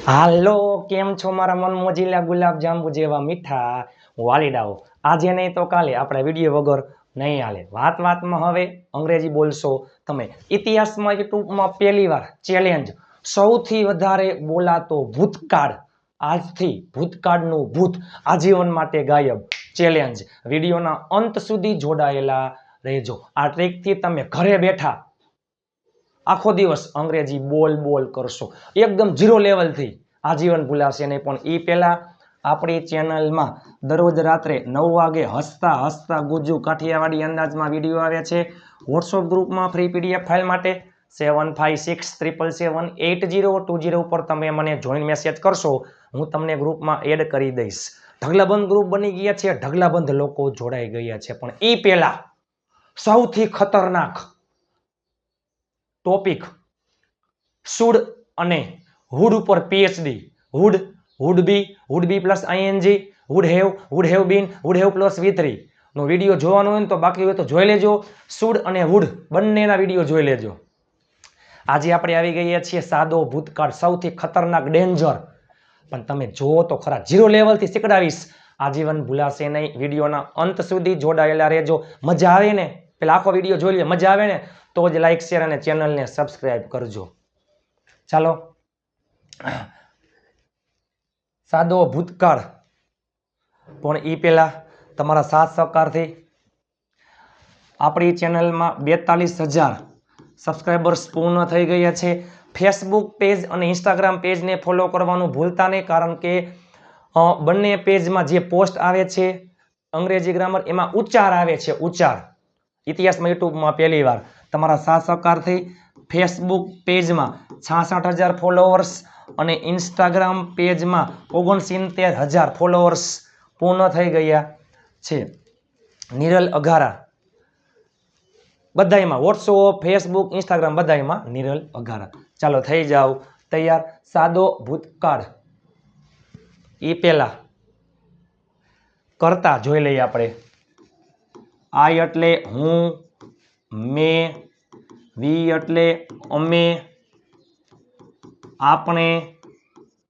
હાલો, કેમ છો મારા મન મોજીલા ગુલાબ જાંબુ જેવા મીઠા વાલીડાઓ? આજે નહીં તો કાલે આપણે વિડીયો વગર નહીં હાલે. વાતમાં હવે અંગ્રેજી બોલશો તમે. ઇતિહાસમાં યુટ્યુબમાં પહેલીવાર ચેલેન્જ, સૌથી વધારે બોલાતો ભૂતકાળ, આજથી ભૂતકાળનું ભૂત આજીવન માટે ગાયબ ચેલેન્જ. વિડીયોના અંત સુધી જોડાયેલા રહેજો. આ ટ્રીકથી તમે ઘરે બેઠા આખો દિવસ અંગ્રેજી બોલ કરશો, એકદમ ઝીરો લેવલથી. આજીવન ભૂલાશે નહીં. પણ એ પહેલા આપણી ચેનલમાં દરરોજ રાત્રે 9 વાગે હસતા ગુજ્જુ કાઠિયાવાડી અંદાજમાં વિડીયો આવે છે. વોટ્સઅપ ગ્રુપમાં ફ્રી પીડીએફ ફાઇલ માટે 7567778020 ઉપર તમે મને જોઈન મેસેજ કરશો, હું તમને ગ્રુપમાં એડ કરી દઈશ. ઢગલાબંધ ગ્રુપ બની ગયા છે, ઢગલાબંધ લોકો જોડાઈ ગયા છે. પણ એ પહેલા સૌથી ખતરનાક ટોપિક, શુડ અને વુડ ઉપર PhD. Would be plus ING, would have been, would have plus V3 નો વિડીયો જોવાનો હોય ને તો બાકી હોય તો જોઈ લેજો. શુડ અને વુડ બંનેના વિડીયો જોઈ લેજો. આજે આપણે આવી ગયા છીએ સાદો ભૂતકાળ, સૌથી ખતરનાક ડેન્જર. પણ તમે જુઓ તો ખરા, ઝીરો લેવલથી શીખડાવીશ, આજીવન ભૂલાશે નહીં. વિડીયોના અંત સુધી જોડાયેલા રહેજો. મજા આવે ને, પેલા આખો વિડીયો જોઈ લે, મજા આવે ને તો જ લાઈક શેર અને ચેનલને સબસ્ક્રાઇબ કરજો. ચાલો, સાદો ભૂતકાળ. પણ એ પહેલા તમારા સાથ સહકારથી આપણી ચેનલમાં 42,000 સબસ્ક્રાઈબર્સ પૂર્ણ થઈ ગયા છે. ફેસબુક પેજ અને ઇન્સ્ટાગ્રામ પેજને ફોલો કરવાનું ભૂલતા નહીં, કારણ કે બંને પેજમાં જે પોસ્ટ આવે છે અંગ્રેજી ગ્રામર, એમાં ઉચ્ચાર આવે છે, ઉચ્ચાર. ઇતિહાસમાં યુટ્યુબમાં પહેલીવાર તમારા સાથ સહકારથી ફેસબુક પેજમાં 66,000 ફોલોવર્સ અને ઇન્સ્ટાગ્રામ પેજમાં 69,000 ફોલોવર્સ પૂર્ણ થઈ ગયા છે. નિરલ અઘારા બધાયમાં, વોટ્સઅપ, ફેસબુક, ઇન્સ્ટાગ્રામ બધાયમાં નિરલ અઘારા. ચાલો થઈ જાઓ તૈયાર. સાદો ભૂતકાળ એ પહેલા કરતા જોઈ લઈએ આપણે. આઈ એટલે હું, મેં, વી એટલે અમે, આપણે,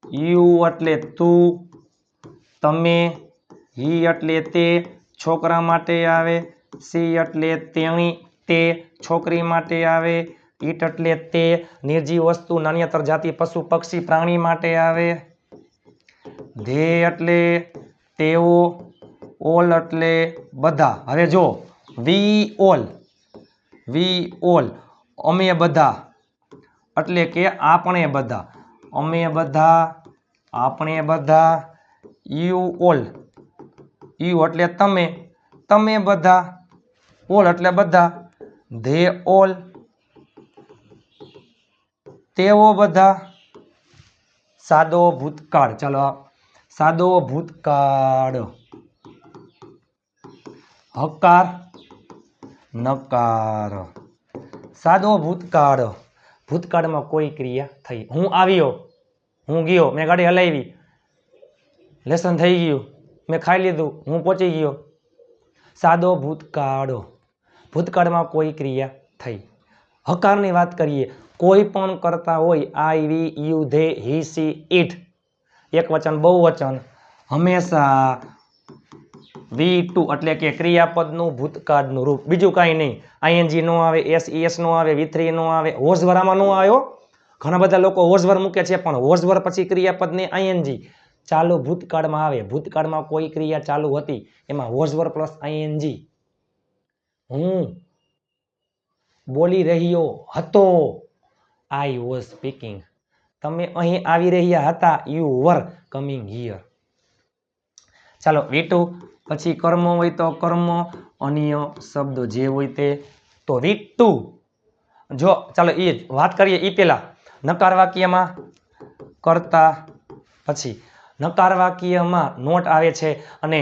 યુ એટલે તું, તમે, હી એટલે તે છોકરા માટે આવે, સી એટલે તેણી તે છોકરી માટે આવે, ઈટ એટલે તે નિર્જીવ વસ્તુ નાન્યતર જાતિ પશુ પક્ષી પ્રાણી માટે આવે, ધે એટલે તેઓ, ઓલ એટલે બધા. હવે જો વી ઓલ અમે બધા એટલે કે આપણે બધા, અમે બધા, આપણે બધા. યુ ઓલ, યુ એટલે તમે, તમે બધા. ઓલ એટલે બધા, ધે ઓલ, તેઓ બધા. સાદો ભૂતકાળ. ચાલો, સાદો ભૂતકાળ. હકાર, નકાર. સાદો ભૂતકાળ. ભૂતકાળમાં કોઈ ક્રિયા થઈ. હું આવ્યો, હું ગયો, મેં ગાડી હલાવી, લેસન થઈ ગયું, મેં ખાઈ લીધું, હું પહોંચી ગયો. સાદો ભૂતકાળ. ભૂતકાળમાં કોઈ ક્રિયા થઈ. હકારની વાત કરીએ, કોઈ પણ કરતા હોય, I, we, you, they, he, she, it, એક વચન, બહુવચન, હંમેશા V2 એટલે કે ક્રિયાપદનું ભૂતકાળનું રૂપ, બીજું કાંઈ નહીં. આઈએનજી નો આવે, એસ નો આવે, V3 નો આવે, વોઝવરામાં નો આવ્યો. ઘણા બધા લોકો વોઝવર મૂકે છે, પણ વોઝવર પછી ક્રિયાપદને આઈએનજી ચાલુ ભૂતકાળમાં આવે. ભૂતકાળમાં કોઈ ક્રિયા ચાલુ હતી, એમાં વોઝવર પ્લસ આઈએનજી. હું બોલી રહ્યો હતો, આઈ વોઝ સ્પીકિંગ. તમે અહીં આવી રહ્યા હતા, યુ વર કમિંગ હિયર. ચાલો, V2 પછી કર્મ હોય તો કર્મ, અન્ય શબ્દો જે હોય તે. તો V2 જો ચાલો એ વાત કરીએ. એ પહેલા નકાર વાક્યમાં કરતા, પછી નકાર વાક્યમાં નોટ આવે છે, અને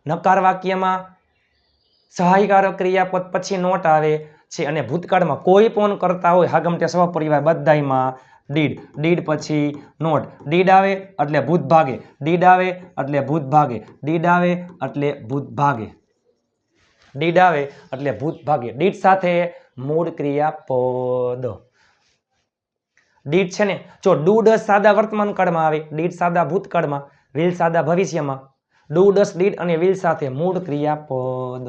નકાર વાક્યમાં સહાયકારક ક્રિયાપદ પછી નોટ આવે છે, અને ભૂતકાળમાં કોઈ પણ કરતા હોય, હાગમટે સહપરિવાર બધાયમાં ડીડ પછી નોટ. ડીડ આવે એટલે ભૂત ભાગે, ડીડ આવે એટલે ભૂત ભાગે, ડીડ આવે એટલે ભૂત ભાગે, ડીડ આવે એટલે ભૂત ભાગે. ડીડ સાથે મૂળ ક્રિયાપદ. ડીડ છે ને, જો ડુ ડસ સાદા વર્તમાન કાળમાં આવે, ડીડ સાદા ભૂતકાળમાં, વિલ સાદા ભવિષ્યમાં. ડુ ડસ ડીડ અને વિલ સાથે મૂળ ક્રિયાપદ.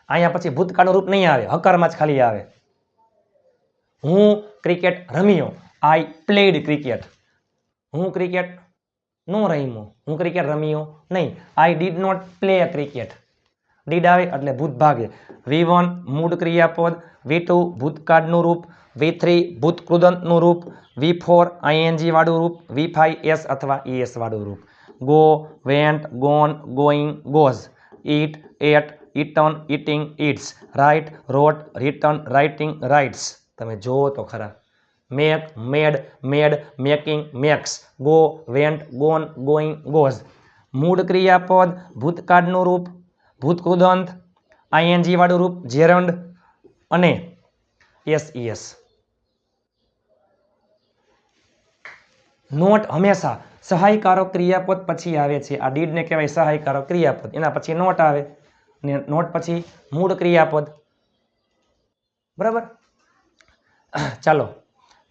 અહીંયા પછી ભૂતકાળનું રૂપ નહીં આવે, હકારમાં જ ખાલી આવે. હું ક્રિકેટ રમ્યો, આઈ પ્લેડ ક્રિકેટ. હું ક્રિકેટ નો રમ્યો, હું ક્રિકેટ રમ્યો નહીં, I did not play cricket. Did આવે એટલે ભૂત ભાગે. V1 મૂળ ક્રિયાપદ, V2 ભૂતકાળનું રૂપ, V3 ભૂતકૃદંતનું રૂપ, V4 ING વાળું રૂપ, V5 S અથવા ES વાળું રૂપ. Go, went, gone, going, goes. Eat, ate, eaten, eating, eats. Write, wrote, written, writing, writes. તમે જોવો તો ખરા. Make, made, made, making, makes. Go, went, gone, going, goes. મૂળ ક્રિયાપદ, ભૂતકાળનું રૂપ, ભૂતકૃદંત, ING વાળું રૂપ, જેરંડ અને SES. નોટ હંમેશા સહાયકારક ક્રિયાપદ પછી આવે છે. આ ડીડ ને કહેવાય સહાયકારક ક્રિયાપદ. એના પછી નોટ આવે ને નોટ પછી મૂળ ક્રિયાપદ. બરાબર. ચાલો,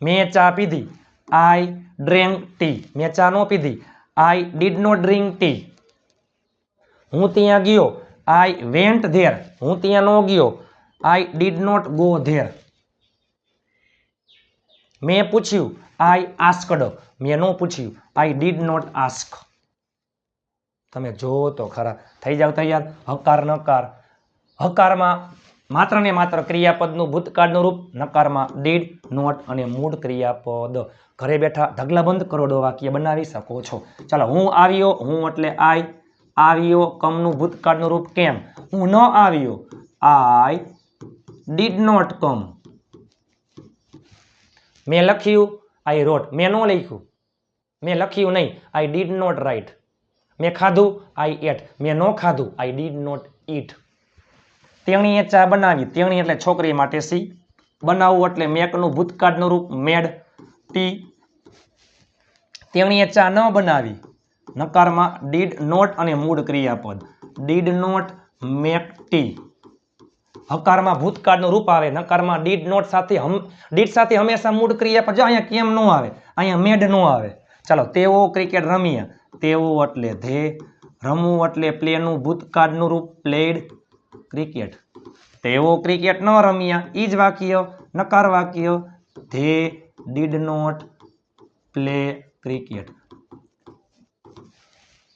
મેં ચા પીધી, આઈ ડ્રેન્ક ટી. મેં ચા ન પીધી, I did not drink tea. હું ત્યાં ગયો, આઈ વેન્ટ ધેર. હું ત્યાં ન ગયો, I did not go there. મેં પૂછ્યું, આઈ આસ્કડ. મેં ન પૂછ્યું, આઈ ડીડ નોટ આસ્ક. તમે જોવો તો ખરા. થઈ જાવ તૈયાર. હકાર નકાર. હકારમાં માત્ર ને માત્ર ક્રિયાપદનું ભૂતકાળનું રૂપ, નકારમાં ડીડ, નોટ અને મૂળ ક્રિયાપદ. ઘરે બેઠા ઢગલાબંધ કરોડો વાક્ય બનાવી શકો છો. ચાલો, હું આવ્યો, હું એટલે આઈ. આવ્યો કમનું ભૂતકાળનું રૂપ કેમ. હું ન આવ્યો, આઈ ડીડ નોટ કમ. મેં લખ્યું, આઈ રોટ. મેં ન લખ્યું, મેં લખ્યું નહીં, આઈ ડીડ નોટ રાઇટ. મેં ખાધું, આઈ એટ. મેં ન ખાધું, આઈ ડીડ નોટ ઈટ. તેણીએ ચા બનાવી. તેણી એટલે છોકરી માટે સી. બનાવવું એટલે મેકનું ભૂતકાળનું રૂપ મેડ, ટી. તેણીએ ચા ન બનાવી. નકારમાં ડીડ નોટ અને મૂળ ક્રિયાપદ. ડીડ નોટ મેક ટી. હકારમાં ભૂતકાળનું રૂપ આવે, નકારમાં ડીડ નોટ સાથે ડીડ સાથે હંમેશા મૂળ ક્રિયાપદ. જો અહીંયા કેમ ન આવે, અહીંયા મેડ ન આવે. ચાલો, તેઓ ક્રિકેટ રમ્યા. તેઓ એટલે ધે. રમવું એટલે પ્લેનું ભૂતકાળનું રૂપ પ્લેડ ક્રિકેટ. તેઓ ક્રિકેટ ન રમ્યા, ઈ જ વાક્ય, નકાર વાક્ય. They did not play cricket.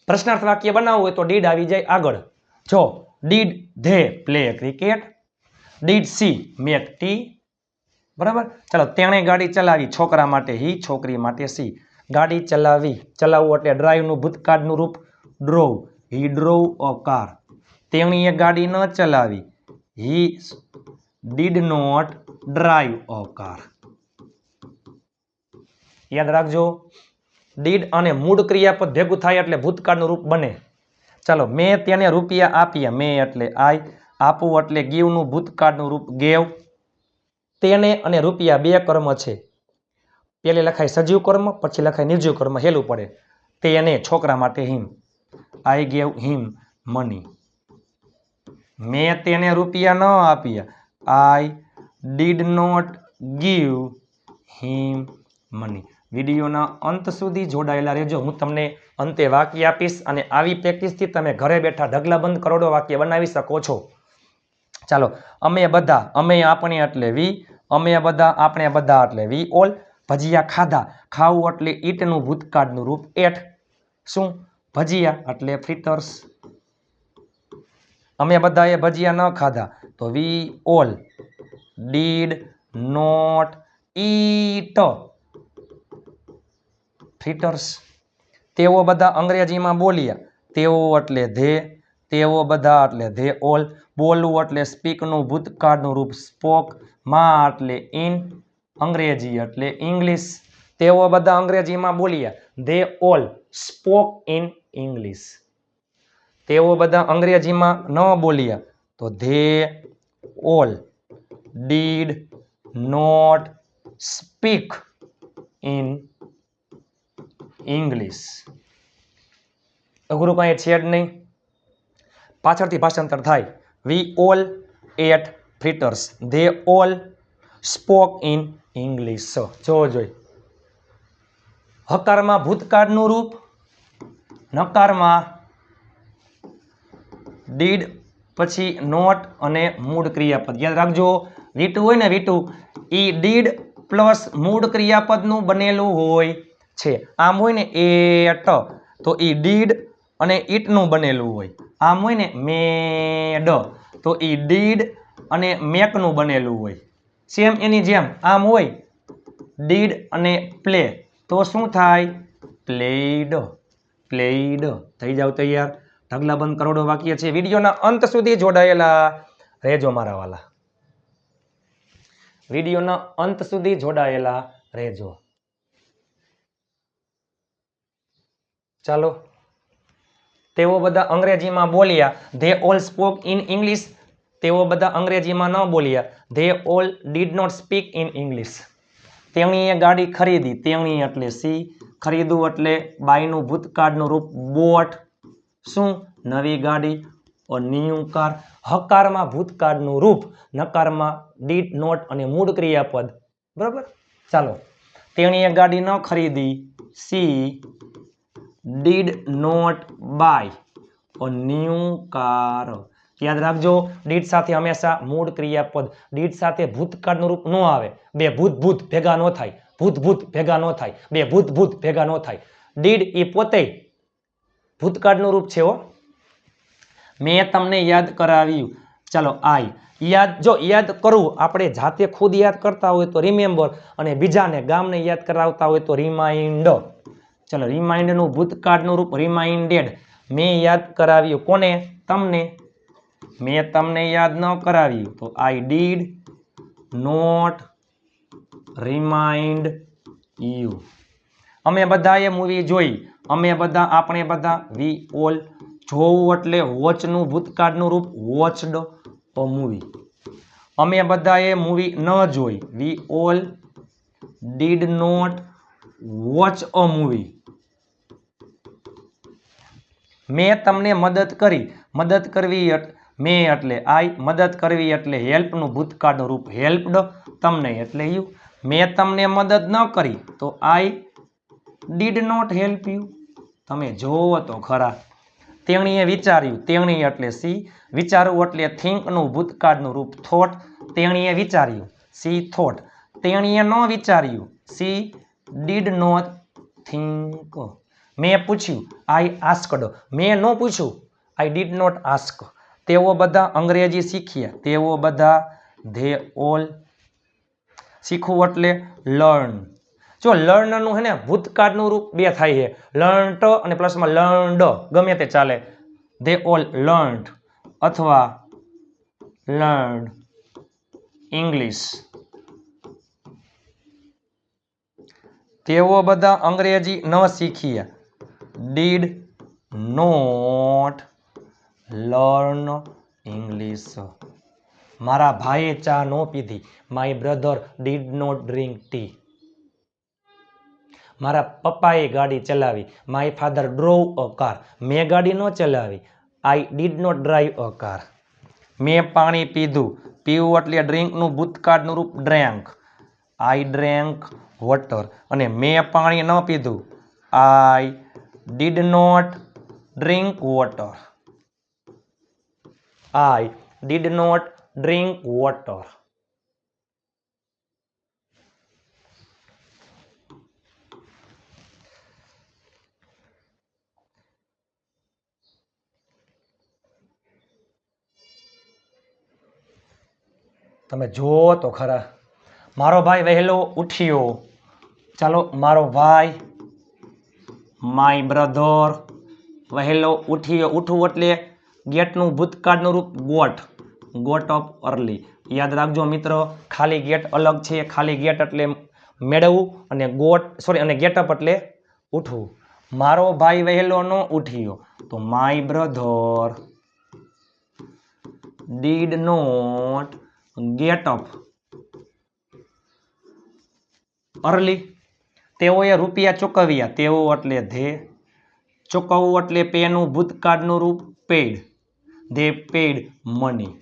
પ્રશ્નાર્થ વાક્ય બનાવવું હોય તો ડીડ આવી જાય આગળ. જો did they play cricket, did she make tea. બરાબર. ચાલો, તેણે ગાડી ચલાવી. છોકરા માટે હી, છોકરી માટે સી. ગાડી ચલાવી. ચલાવવું એટલે ડ્રાઈવનું ભૂતકાળનું રૂપ ડ્રોવ. હી ડ્રોવ અ કાર. તેણીએ ગાડી ન ચલાવી. He did not drive a car. યાદ રાખજો, ડીડ અને મૂળ ક્રિયાપદ ભેગું થાય એટલે ભૂતકાળનું રૂપ બને. ચાલો, મેં તેને રૂપિયા આપ્યા. મેં એટલે આઈ. આપવું એટલે ગીવનું ભૂતકાળનું રૂપ ગેવ. તેને અને રૂપિયા બે કર્મ છે. પેલે લખાય સજીવ કર્મ, પછી લખાય નિર્જીવ કર્મ. હેલું પડે. તેને છોકરા માટે હિમ. I gave him money. મેં તેને રૂપિયા ન આપ્યા. I did not give him money. વિડીયોના અંત સુધી જોડાયેલા રહેજો. હું તમને અંતે વાક્ય આપીશ અને આવી પ્રેક્ટિસથી તમે ઘરે બેઠા ઢગલાબંધ કરોડો વાક્ય બનાવી શકો છો. ચાલો, અમે બધા. અમે આપણે એટલે વી. અમે બધા આપણે બધા એટલે વી ઓલ. ભજીયા ખાધા. ખાવું એટલે ઈટનું ભૂતકાળનું રૂપ એટ. શું ભજીયા એટલે ફ્રીટર્સ. અમે બધાએ ભજીયા ન ખાધા તો we all did not eat fritters. તેઓ બધા અંગ્રેજીમાં બોલ્યા. તેઓ એટલે ધે. તેઓ બધા એટલે ધે ઓલ. બોલવું એટલે સ્પીકનું ભૂતકાળનું રૂપ સ્પોક. માં એટલે ઇન. અંગ્રેજી એટલે ઇંગ્લિશ. તેઓ બધા અંગ્રેજીમાં બોલ્યા. They all spoke in English. તેઓ બધા અંગ્રેજીમાં ન બોલ્યા તો they all did not speak in English. અઘરું કાંઈ છે જ નહીં. પાછળથી ભાષાંતર થાય. We all ate fritters. They all spoke in English. જોવો જોઈ. હકારમાં ભૂતકાળનું રૂપ, નકારમાં ડીડ, પછી નોટ અને મૂળ ક્રિયાપદ. યાદ રાખજો, V2 હોય ને V2 એ ડીડ પ્લસ મૂળ ક્રિયાપદનું બનેલું હોય છે. આમ હોય ને એટ તો એ ડીડ અને ઈટનું બનેલું હોય. આમ હોય ને મેડ તો એ ડીડ અને મેકનું બનેલું હોય. સેમ એની જેમ આમ હોય ડીડ અને પ્લે તો શું થાય? પ્લેડ. પ્લેડ. થઈ જાવ તૈયાર. ઢગલાબંધ કરોડો વાક્ય છે. વિડીયોના અંત સુધી જોડાયેલા રહેજો મારા વાલા. વિડીયોના અંત સુધી જોડાયેલા રહેજો. ચાલો. તેઓ બધા અંગ્રેજીમાં બોલ્યા. They all spoke in English. તેઓ બધા અંગ્રેજીમાં ન બોલ્યા. They all did not speak in English. તેણીએ ગાડી ખરીદી. તેણી એટલે સી. ખરીદવું એટલે બાયનું ભૂતકાળનું રૂપ બોટ. શું? નવી ગાડી. અ ન્યૂ કાર. હકારમાં ભૂતકાળનું રૂપ, નકારમાં ડીડ નોટ અને મૂળ ક્રિયાપદ. બરાબર. ચાલો. તેણીએ ગાડી ન ખરીદી. She did not buy a new car. યાદ રાખજો, ડીડ સાથે હંમેશા મૂળ ક્રિયાપદ. ડીડ સાથે ભૂતકાળનું રૂપ ન આવે. બે ભૂત ભૂત ભેગા ન થાય. ભૂત ભૂત ભેગા ન થાય. બે ભૂત ભૂત ભેગા ન થાય. ડીડ એ પોતે ભૂતકાળનું રૂપ છે. હો, મેં તમને યાદ કરાવ્યું. ચાલો આઈ યાદ કરવું. આપણે જાતે ખુદ યાદ કરતા હોય તો રિમેમ્બર, અને બીજાને ગામને યાદ કરાવતા હોય તો રિમાઇન્ડ. ચાલો, રિમાઇન્ડનું ભૂતકાળનું રૂપ રિમાઇન્ડેડ. મેં યાદ કરાવ્યું. કોને? તમને. મેં તમને યાદ ન કરાવ્યું તો I did not remind you. અમે બધાએ મૂવી જોઈ. આપણે બધા. We all. જોવું એટલે વોચનું ભૂતકાળનું રૂપ વોચડ અ મૂવી. અમે બધાએ મૂવી ન જોઈ. We all did not watch a movie. મેં તમને મદદ કરી. મદદ કરવી મેં એટલે આઈ. મદદ કરવી એટલે હેલ્પનું ભૂતકાળનું રૂપ હેલ્પડ. તમને એટલે યુ. મેં તમને મદદ ન કરી તો I did not help you. તમે જોવો તો ખરા. તેણીએ વિચાર્યું. તેણી એટલે સી. વિચારવું એટલે થિંકનું ભૂતકાળનું રૂપ થોટ. તેણીએ વિચાર્યું. She thought. તેણીએ ન વિચાર્યું. She did not think. મેં પૂછ્યું. I asked. મેં ન પૂછ્યું. I did not ask. તેઓ બધા અંગ્રેજી શીખ્યા. તેઓ બધા. They all. શીખવું એટલે લર્ન. જો લર્નનું હે ને ભૂતકાળનું રૂપ બે થાય છે. લર્ન્ટ અને પ્લસમાં લર્નડ ગમે તે ચાલે. ધે ઓલ લર્ન્ડ અથવા લર્ન ઇંગ્લિશ. તેઓ બધા અંગ્રેજી ન શીખ્યા. Did not learn English. મારા ભાઈએ ચા ન પીધી. My brother did not drink tea. મારા પપ્પાએ ગાડી ચલાવી. My father drove a car. મેં ગાડી ન ચલાવી. I did not drive a car. મેં પાણી પીધું. પીવું એટલે ડ્રિંકનું ભૂતકાળનું રૂપ ડ્રેન્ક. આઈ ડ્રેન્ક વોટર. અને મેં પાણી ન પીધું. I did not drink water. I did not drink water. તમે જુઓ તો ખરા. મારો ભાઈ વહેલો ઉઠ્યો. ચાલો, મારો ભાઈ માય બ્રધર વહેલો ઉઠ્યો. ઉઠવું એટલે ગેટનું ભૂતકાળનું રૂપ ગોટ. Got up early. યાદ રાખજો મિત્રો, ખાલી ગેટ અલગ છે. ખાલી ગેટ એટલે મેળવવું અને અને ગેટઅપ એટલે ઉઠવું. મારો ભાઈ વહેલો ન ઉઠ્યો તો my brother did not get up early. તેઓએ રૂપિયા ચૂકવ્યા. તેઓ એટલે ધે. ચૂકવવું એટલે પેનું ભૂતકાળનું રૂપ પેડ. They pad money.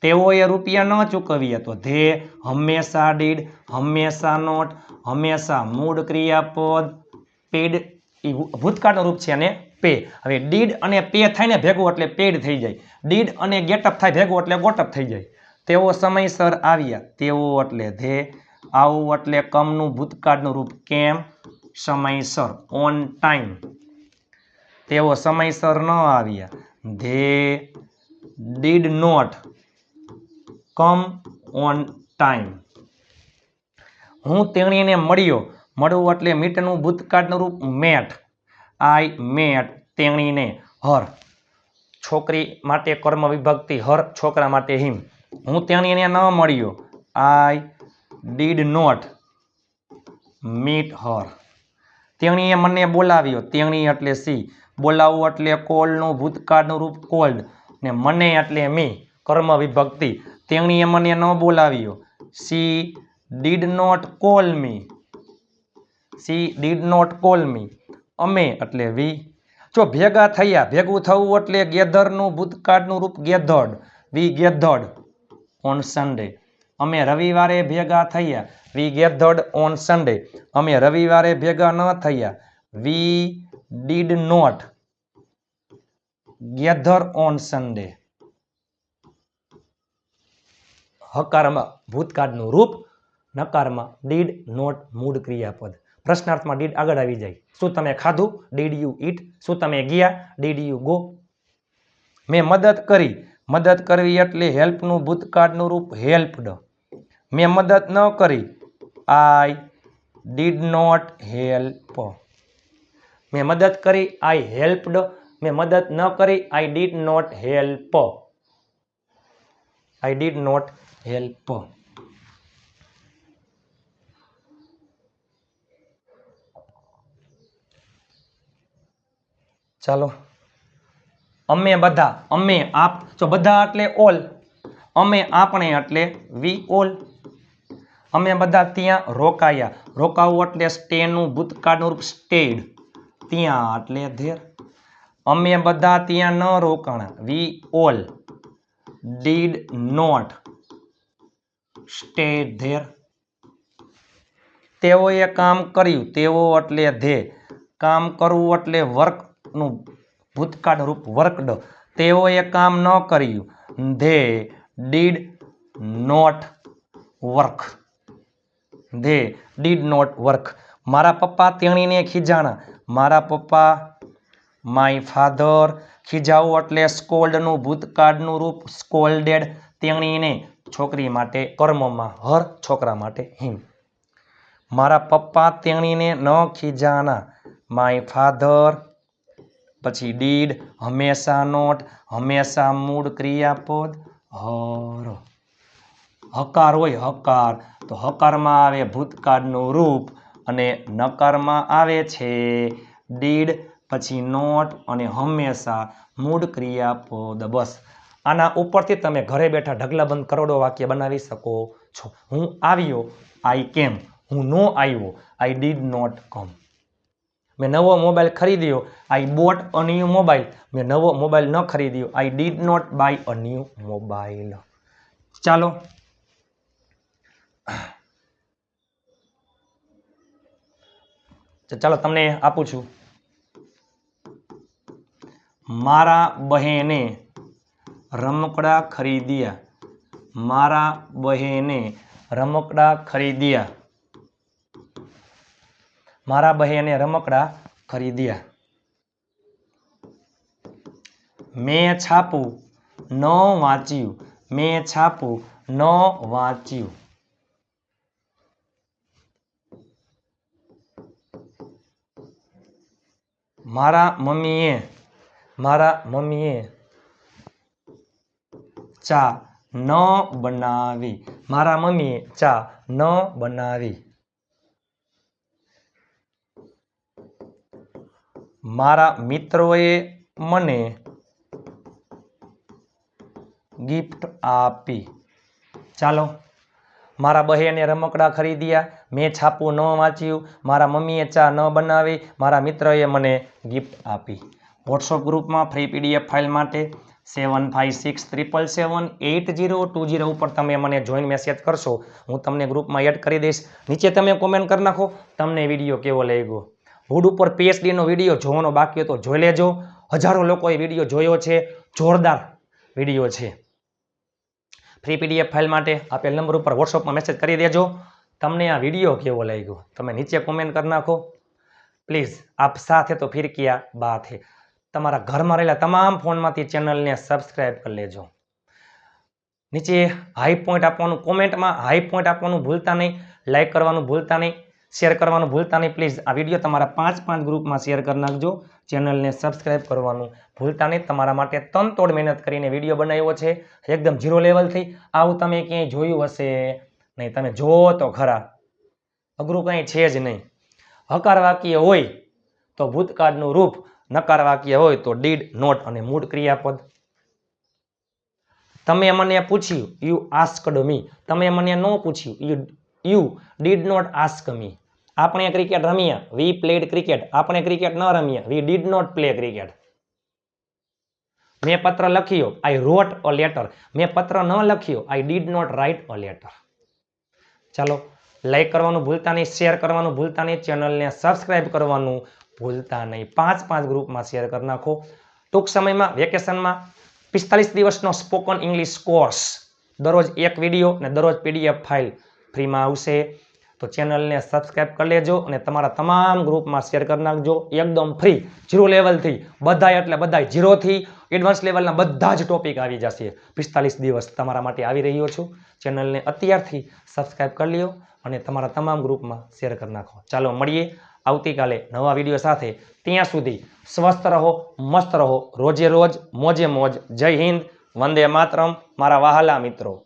તેઓએ રૂપિયા ન ચૂકવ્યા તો ધે હંમેશા ડીડ, હંમેશા નોટ, હંમેશા મૂળ ક્રિયાપદ, પેડ એ ભૂતકાળનું રૂપ છે અને પે. હવે ડીડ અને પે થાય ને ભેગું એટલે પેડ થઈ જાય. ડીડ અને ગેટઅપ થાય ભેગું એટલે ગોટઅપ થઈ જાય. તેઓ સમયસર આવ્યા. તેઓ એટલે ધે, આવું એટલે કમનું ભૂતકાળનું રૂપ કેમ, સમયસર, ઓન ટાઈમ. તેઓ સમયસર ન આવ્યા. They did not come on time. હું તેણીને મળ્યો. મળવું એટલે મીટનું ભૂતકાળનું રૂપ મેટ. આઈ મેટ તેણીને. હર છોકરી માટે કર્મ વિભક્તિ, હર છોકરા માટે હિમ. હું તેણીને ન મળ્યો. આઈ ડીડ નોટ મીટ હર. તેણીએ મને બોલાવ્યો. તેણી એટલે સી. બોલાવવું એટલે કોલનું ભૂતકાળનું રૂપ કોલ્ડ ને મને એટલે મી કર્મ વિભક્તિ. તેણીએ મને ન બોલાવ્યો. She did not call me. She did not call me. અમે એટલે વી. જો ભેગા થયા, ભેગું થવું એટલે ગેધરનું ભૂતકાળનું રૂપ gathered. We gathered on Sunday. અમે રવિવારે ભેગા થયા. We gathered on Sunday. અમે રવિવારે ભેગા ન થયા. We did not gather on Sunday. હકારમાં ભૂતકાળનું રૂપ, નકારમાં ડીડ નોટ મૂળ ક્રિયાપદ. પ્રશ્નાર્થમાં ડીડ આગળ આવી જાય. શું તમે ખાધું? ડીડ યુ ઈટ. શું તમે ગયા? Did you go. મેં મદદ કરી. મદદ કરવી એટલે હેલ્પનું ભૂતકાળનું રૂપ હેલ્પડ. મેં મદદ ન કરી. I did not help. મેં મદદ કરી. I helped. મેં મદદ ન કરી. I did not help. I did not help. ચાલો, અમે બધા. અમે આપ, જો બધા એટલે ઓલ. અમે આપણે એટલે વી ઓલ. અમે બધા ત્યાં રોકાયા. રોકાવું એટલે સ્ટેનું ભૂતકાળનું રૂપ સ્ટેડ. ત્યાં એટલે ધેર. અમે બધા ત્યાં ન રોકાણા. We all did not stay there. તેઓએ કામ કર્યું. તેઓ એટલે ધે. કામ કરવું એટલે વર્કનું ભૂતકાળનું રૂપ વર્કડ. તેઓએ કામ ન કર્યું. They did not work. They did not work. મારા પપ્પા તેણીને ખીજાણા. મારા પપ્પા માય ફાધર. ખીજાવું એટલે સ્કોલ્ડનું ભૂતકાળનું રૂપ સ્કોલ્ડેડ. તેણીને છોકરી માટે કર્મમાં હર, છોકરા માટે હિમ. મારા પપ્પા તેણીને ન ખીજાણા. My father. પછી ડીડ, હંમેશા નોટ, હંમેશા મૂળ ક્રિયાપદ હર. હકાર હોય હકાર, તો હકારમાં આવે ભૂતકાળનું રૂપ અને નકારમાં આવે છે ડીડ, પછી નોટ અને હંમેશા મૂળ ક્રિયાપદ. બસ આના ઉપરથી તમે ઘરે બેઠા ઢગલાબંધ કરોડો વાક્ય બનાવી શકો છો. હું આવ્યો. આઈ કેમ. હું નો આવ્યો. I did not come. મેં નવો મોબાઈલ ખરીદ્યો. I bought a new mobile. મેં નવો મોબાઈલ ન ખરીદ્યો. I did not buy a new mobile. ચાલો, ચાલો તમને આપું છું. મારા બહેને રમકડા ખરીદ્યા. મારા બહેને રમકડા ખરીદ્યા. મારા બહેને રમકડા ખરીદ્યા. મેં છાપું ન વાંચ્યું. મેં છાપું ન વાંચ્યું. મારા મમ્મીએ ચા ન બનાવી. મારા મમ્મીએ ચા ન બનાવી. મારા મિત્રોએ મને ગિફ્ટ આપી. ચાલો, મારા બહેને રમકડા ખરીદ્યા. મેં છાપું ન વાંચ્યું. મારા મમ્મીએ ચા ન બનાવી. મારા મિત્રએ મને ગિફ્ટ આપી. વોટ્સઅપ ગ્રુપમાં ફ્રી PDF ફાઇલ માટે 7567778020 ઉપર તમે મને જોઈન મેસેજ કરશો, હું તમને ગ્રુપમાં એડ કરી દઈશ. નીચે તમે કોમેન્ટ કરી નાખો તમને વિડીયો કેવો લાગ્યો. હુડ ઉપર PhD નો વિડીયો જોવાનો બાકી હતો જોઈ લેજો. હજારો લોકોએ વિડીયો જોયો છે, જોરદાર વિડીયો છે. ફ્રી PDF ફાઇલ માટે આપેલ નંબર ઉપર વોટ્સઅપમાં મેસેજ કરી દેજો. તમને આ વિડીયો કેવો લાગ્યો તમે નીચે કોમેન્ટ કરી નાખો. પ્લીઝ આપ સાથે તો ફિર કિયા બાત હે. તમારા ઘરમાં રહેલા તમામ ફોનમાંથી ચેનલને સબસ્ક્રાઇબ કરી લેજો. નીચે હાઈ પોઈન્ટ આપવાનું, કોમેન્ટમાં હાઈ પોઈન્ટ આપવાનું ભૂલતા નહીં, લાઈક કરવાનું ભૂલતા નહીં, શેર કરવાનું ભૂલતા નહીં. પ્લીઝ આ વિડીયો તમારા 5 ગ્રુપમાં શેર કરી નાખજો. ચેનલને સબસ્ક્રાઇબ કરવાનું ભૂલતા નહીં. તમારા માટે તનતોડ મહેનત કરીને વિડીયો બનાવ્યો છે, એકદમ ઝીરો લેવલથી. આવું તમે ક્યાંય જોયું હશે નહીં. તમે જોવો તો ખરા, અઘરું કંઈ છે જ નહીં. હકાર વાક્ય હોય તો ભૂતકાળનું રૂપ, નકાર વાક્ય હોય તો ડીડ, નોટ અને મૂળ ક્રિયાપદ. તમે મને પૂછ્યું, યુ આસ્કડ મી. તમે મને ન પૂછ્યું, you did not ask me. આપણે ક્રિકેટ રમ્યા, વી પ્લેડ ક્રિકેટ. આપણે ક્રિકેટ ન રમ્યા, we did not play cricket. મેં પત્ર લખ્યો, આઈ રોટ અ લેટર. મેં પત્ર ન લખ્યો, I did not write a letter. ચાલો, લાઈક કરવાનું ભૂલતા નહીં, શેર કરવાનું ભૂલતા નહીં, ચેનલને સબસ્ક્રાઇબ કરવાનું ભૂલતા નહીં. 5 ગ્રુપમાં શેર કરી નાખો. ટૂંક સમયમાં વેકેશનમાં 45 દિવસનો સ્પોકન ઇંગ્લિશ કોર્સ, દરરોજ એક વિડીયો અને દરરોજ PDF ફાઇલ ફ્રીમાં આવશે. તો ચેનલને સબસ્ક્રાઇબ કરી લેજો અને તમારા તમામ ગ્રુપમાં શેર કરી નાખજો. એકદમ ફ્રી, ઝીરો લેવલથી બધાય એટલે બધાય, ઝીરોથી એડવાન્સ લેવલના બધા જ ટોપિક આવી જશે. 45 દિવસ તમારા માટે આવી રહ્યો છું. ચેનલને અત્યારથી સબસ્ક્રાઇબ કરી લ્યો અને તમારા તમામ ગ્રુપમાં શેર કરી નાખો. ચાલો મળીએ આવતીકાલે નવા વિડીયો સાથે. ત્યાં સુધી સ્વસ્થ રહો, મસ્ત રહો, રોજે રોજ મોજે મોજ. જય હિન્દ, વંદે માતરમ મારા વહાલા મિત્રો.